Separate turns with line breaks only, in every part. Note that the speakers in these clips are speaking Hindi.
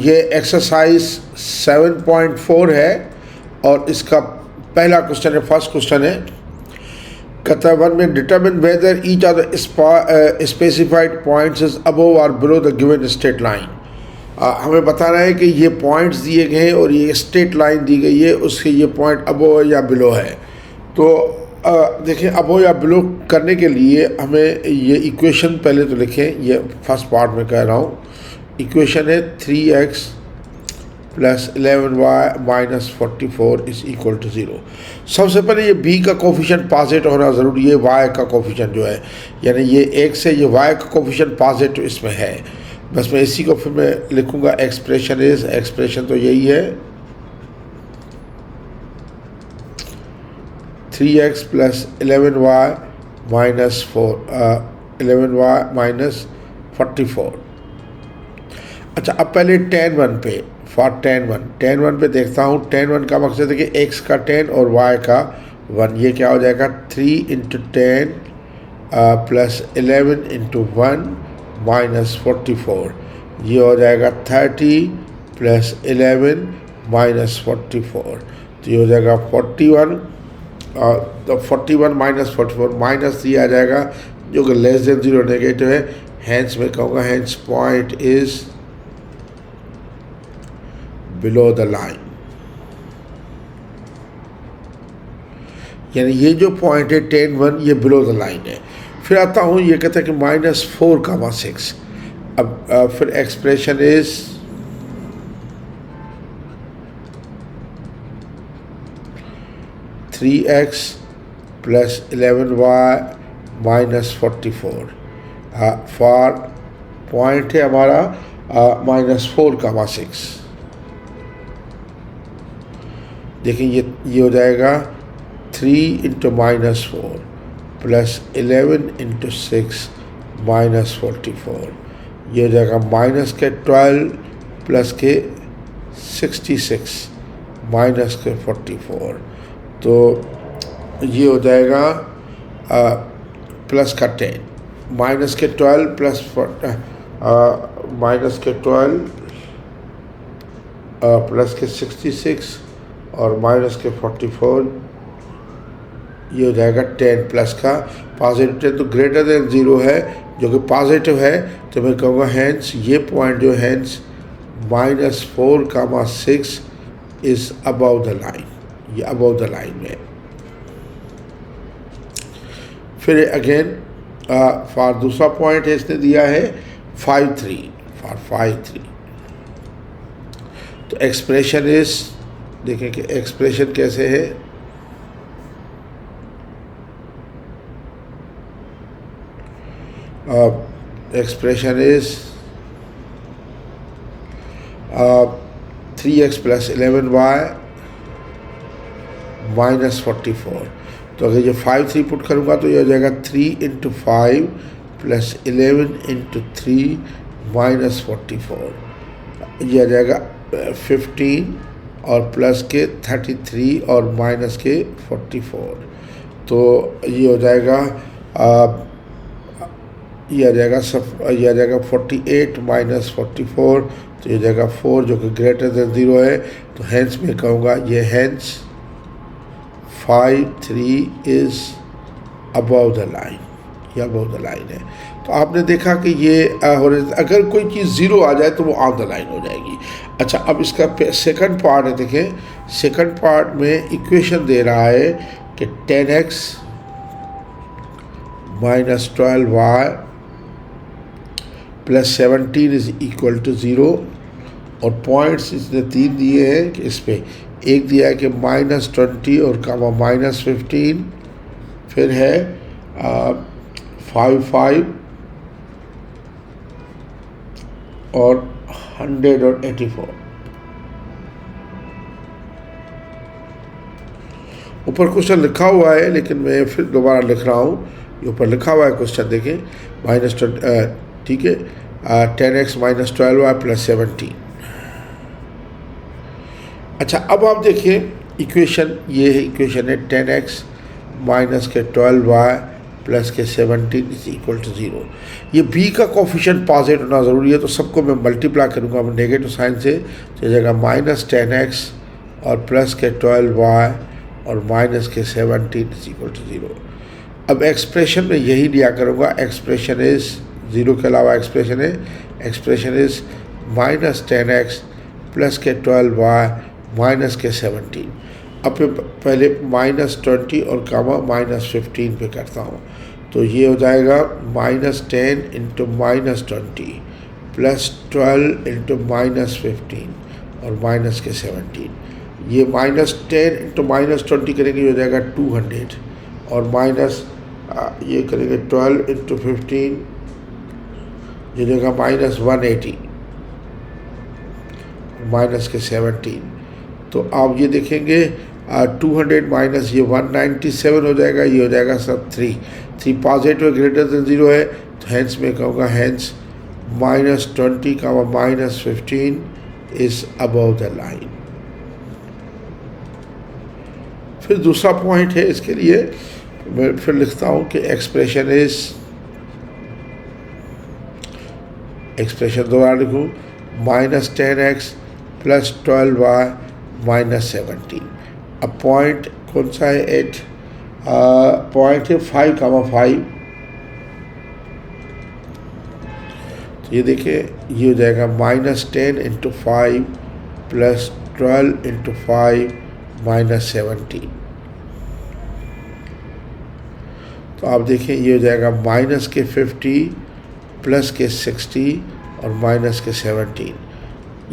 ये एक्सरसाइज 7.4 है और इसका पहला क्वेश्चन है, फर्स्ट क्वेश्चन है। कहता है 1 में determine whether each of the specified points is above और below the given straight line. हमें बताना है कि ये पॉइंट्स दिए गए हैं और ये स्ट्रेट लाइन दी गई है, उसके ये पॉइंट अबव या बिलो है। तो देखें, अबव या बिलो करने के लिए हमें ये इक्वेशन पहले तो लिखें, ये फर्स्ट पार्ट में कह रहा हूँ। इक्वेशन है 3x plus 11y minus 44 is equal to 0। सबसे पहले ये b का कोफिशिएंट पॉजिटिव होना ज़रूरी है, y का कोफिशिएंट जो है, यानी ये x है, ये y का कोफिशिएंट पॉजिटिव इसमें है। बस मैं इसी को फिर मैं लिखूँगा एक्सप्रेशन तो यही है 3x plus 11y minus 11y minus 44। अच्छा, अब पहले tan 1 पे tan 1 पे देखता हूँ। tan 1 का मकसद है कि x का 10 और y का 1, ये क्या हो जाएगा 3 इंटू 10 प्लस 11 इंटू 1 माइनस 44, ये हो जाएगा 30 प्लस 11 माइनस 44, तो ये हो जाएगा 41। तो 41 माइनस 44 माइनस ये आ जाएगा जो कि लेस देन 0 नेगेटिव है। हैंस मैं कहूँगा hence point is below the line, यानी ये जो पॉइंट है tan 1 ये बिलो द लाइन है। फिर आता हूँ, ये कहता है कि -4,6। अब फिर expression is 3x plus 11y minus 44 for point है हमारा -4,6। देखिए ये हो जाएगा 3 इंटू -4 प्लस 11 इंटू 6 माइनस 44, ये हो जाएगा माइनस के 12 प्लस के 66 माइनस के 44, तो ये हो जाएगा प्लस का 10 माइनस के 12 प्लस माइनस के 12 प्लस के 66 और माइनस के 44, ये हो जाएगा 10 प्लस का पॉजिटिव 10, तो ग्रेटर देन 0 है जो कि पॉजिटिव है। तो मैं कहूँगा हैंस ये पॉइंट जो hence -4,6 is above the line, ये अबव द लाइन में। फिर अगेन फॉर दूसरा पॉइंट है, इसने दिया है 5,3 फॉर 5,3। तो एक्सप्रेशन इज, देखें कि एक्सप्रेशन कैसे है। Expression is 3x plus 11y minus 44। तो अगर ये 5,3 पुट करूँगा तो ये हो जाएगा 3 इंटू 5 प्लस 11 इंटू 3 माइनस 44, ये आ जाएगा 15 और प्लस के 33 और माइनस के 44, तो ये हो जाएगा ये आ जाएगा 48 माइनस 44, तो ये जाएगा 4 जो कि ग्रेटर देन 0 है। तो हैंस मैं कहूँगा ये hence 5,3 is above the line, ये अबव द लाइन है। तो आपने देखा कि ये अगर कोई चीज़ 0 आ जाए तो वो ऑन द लाइन हो जाएगी। अच्छा, अब इसका सेकंड पार्ट है, देखें सेकंड पार्ट में इक्वेशन दे रहा है कि 10x minus 12y plus 17 is equal to 0, और पॉइंट्स इसने 3 दिए हैं कि इस पर एक दिया है कि -20 और कामा -15, फिर है 5 और 184। ऊपर क्वेश्चन लिखा हुआ है लेकिन मैं फिर दोबारा लिख रहा हूँ। ये ऊपर लिखा हुआ है क्वेश्चन, देखें -20, ठीक है, 10x माइनस 12y प्लस 17। अच्छा, अब आप देखिए इक्वेशन, ये है इक्वेशन है 10x माइनस के 12y प्लस के 17 इज इक्वल टू 0। ये b का कोफिशिएंट पॉजिटिव होना ज़रूरी है, तो सबको मैं मल्टीप्लाई करूँगा नेगेटिव साइन से, तो जगह -10x और प्लस के 12y और माइनस के 17 इज इक्वल टू 0। अब एक्सप्रेशन में यही लिया करूँगा, एक्सप्रेशन इज़ 0 के अलावा एक्सप्रेशन है, एक्सप्रेशन इज़ -10x प्लस के 12y माइनस के 17। अब पहले -20 और कामा -15 पे करता हूँ, तो ये हो जाएगा -10 इंटू -20 प्लस 12 इंटू -15 और माइनस के 17। ये -10 इंटू -20 करेंगे, ये हो जाएगा 200 और माइनस ये करेंगे 12 इंटू 15, ये हो जाएगा -180 माइनस के 17। तो आप ये देखेंगे 200 माइनस ये 197 हो जाएगा, ये हो जाएगा सब 3 पॉजिटिव ग्रेटर देन 0 है, तो हैंस में कहूँगा हैंस -20 का -15 इज अबव द लाइन। फिर दूसरा पॉइंट है, इसके लिए मैं फिर लिखता हूँ कि एक्सप्रेशन दोबारा लिखूँ, -10x प्लस 12y माइनस 17। अब पॉइंट कौन सा है? 8 पॉइंट है 5,5। तो ये देखिए, ये हो जाएगा -10 इंटू 5 प्लस 12 इंटू 5 माइनस 17। तो आप देखें, ये हो जाएगा माइनस के 50 प्लस के 60 और माइनस के 17।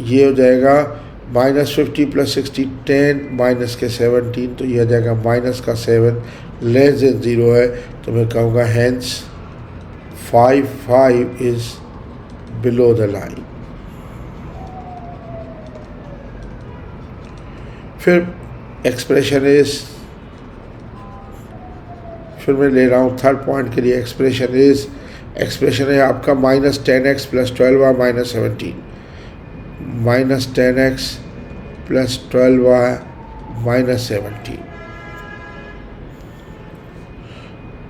ये हो जाएगा -50 प्लस 60 10 माइनस के 17, तो यह हो जाएगा माइनस का 7 लेस देन 0 है, तो मैं कहूँगा hence 5 is below the line. फिर एक्सप्रेशन इज, फिर मैं ले रहा हूँ थर्ड पॉइंट के लिए, एक्सप्रेशन है आपका -10x plus 12y minus 17, -10x plus 12y minus 17।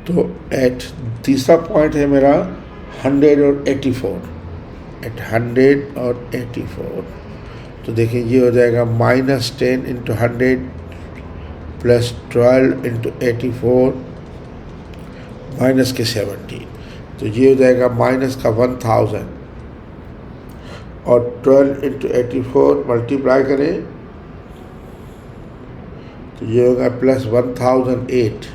तो एट तीसरा पॉइंट है मेरा 100 और 84, एट 100 और 84। तो देखिए, ये हो जाएगा -10 इंटू 100 प्लस 12 इंटू 84 माइनस के 17। तो ये हो जाएगा माइनस का 1000 और 12 इंटू 84 मल्टीप्लाई करें, तो ये होगा प्लस 1008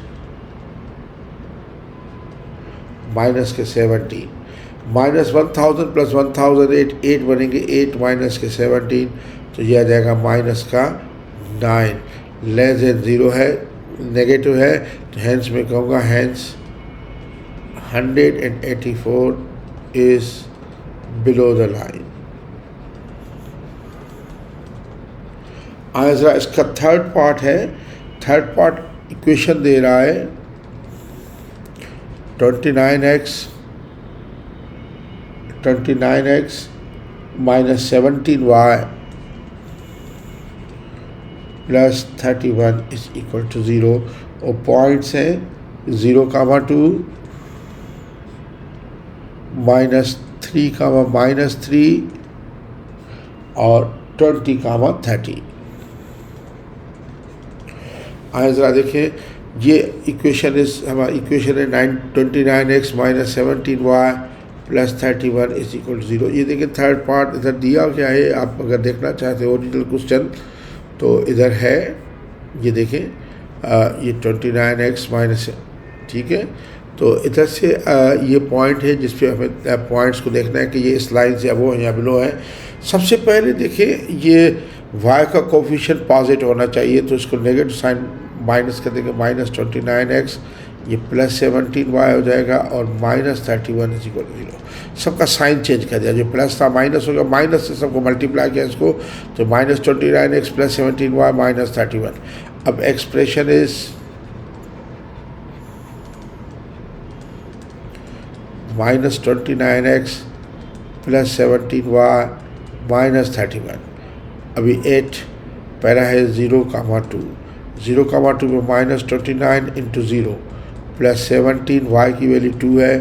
माइनस के 17। -1000 प्लस 1008 8 बनेंगे, 8 माइनस के 17, तो यह आ जाएगा माइनस का 9 लेस देन 0 है, नेगेटिव है, तो हैंस में कहूँगा hence 184 is below the line. Answer इसका थर्ड पार्ट है, थर्ड पार्ट इक्वेशन दे रहा है 29x minus 17y plus 31 is equal to 0, और पॉइंट्स हैं 0,2 -3, -3 और 20,30। आइए ज़रा देखें, ये इक्वेशन हमारा इक्वेशन है 29x minus 17y plus 31 is equal to 0। ये देखिए थर्ड पार्ट इधर दिया क्या है, आप अगर देखना चाहते हो ओरिजिनल क्वेश्चन तो इधर है, ये देखें ये 29x माइनस, ठीक है। तो इधर से ये पॉइंट है जिस पे हमें पॉइंट्स को देखना है कि ये इस लाइन से अबो है या बिलो है। सबसे पहले देखिए, ये y का कोफिशिएंट पॉजिटिव होना चाहिए, तो इसको नेगेटिव साइन माइनस कर देंगे, -29x ये प्लस 17y हो जाएगा और -31 इज इक्वल टू 0। सबका साइन चेंज कर दिया, जो प्लस था माइनस हो गया, माइनस से सबको मल्टीप्लाई किया इसको, तो -29x प्लस 17y माइनस 31। अब expression is -29x plus 17y minus 31। अभी 8 पहला है 0,2 में -29 इंटू 0, प्लस 17, वाई की वैल्यू 2 है,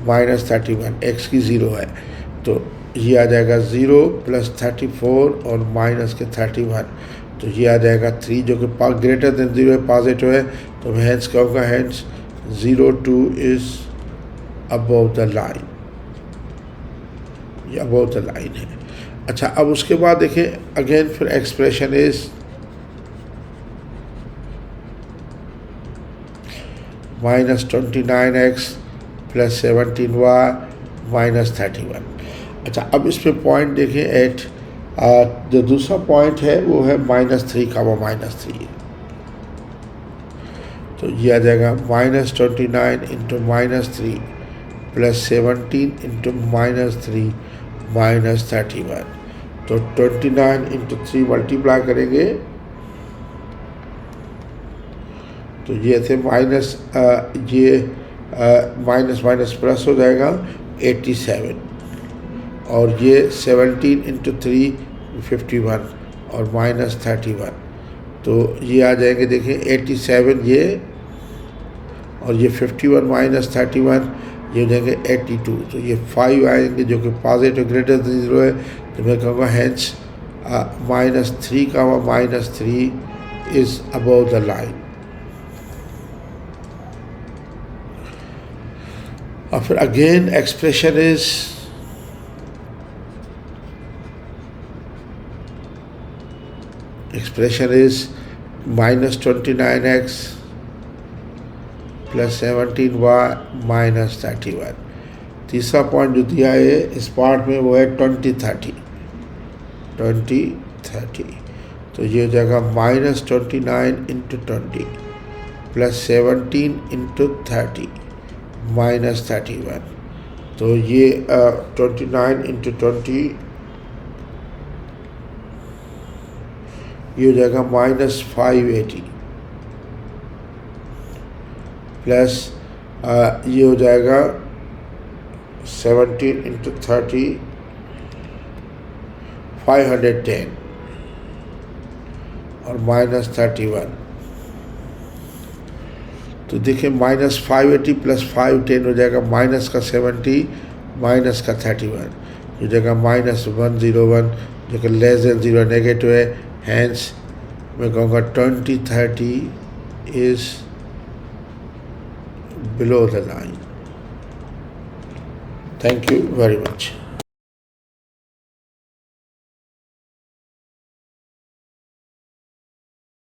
माइनस 31, एक्स की 0 है, तो ये आ जाएगा 0 प्लस 34 और माइनस के 31, तो ये आ जाएगा 3 जो कि ग्रेटर देन 0 है, पॉजिटिव है, तो मैं हेंस कहूँगा hence 02 is above the line, ये अबव द लाइन है। अच्छा, अब उसके बाद देखें अगेन फिर expression is minus 29x plus 17y minus 31। अच्छा, अब इस पे पॉइंट देखें एट जो दूसरा पॉइंट है वो है -3 का वो -3, तो ये आ जाएगा -29 इंटू -3 प्लस 17 इंटू -3 माइनस 31, तो 29 इंटू 3 मल्टीप्लाई करेंगे तो ये थे माइनस ये माइनस माइनस प्लस हो जाएगा 87, और ये 17 इंटू 3 51 और माइनस 31, तो ये आ जाएंगे देखिए 87 ये, और ये 51 माइनस 31 ये हो जाएंगे 82, तो ये 5 आएंगे जो कि पॉजिटिव ग्रेटर देन 0 है, तो मैं कहूँगा हेंस -3 का -3 इज अबव द लाइन। और फिर again expression is -29x plus 17y minus 31। तीसरा पॉइंट जो दिया है इस पार्ट में वो है 2030, तो ये हो जाएगा -29 इंटू 20 प्लस 17 इंटू 30 माइनस 31, तो ये 29 इंटू 20 ये हो जाएगा -580 प्लस ये हो जाएगा 17 इंटू 30 510 और माइनस 31, तो देखिए -580 प्लस 510 हो जाएगा माइनस का 70 माइनस का 31 हो जाएगा -101 जो कि लेस देन 0 नेगेटिव है, हैंस मैं कहूँगा 2030 is below the line. Thank you very much.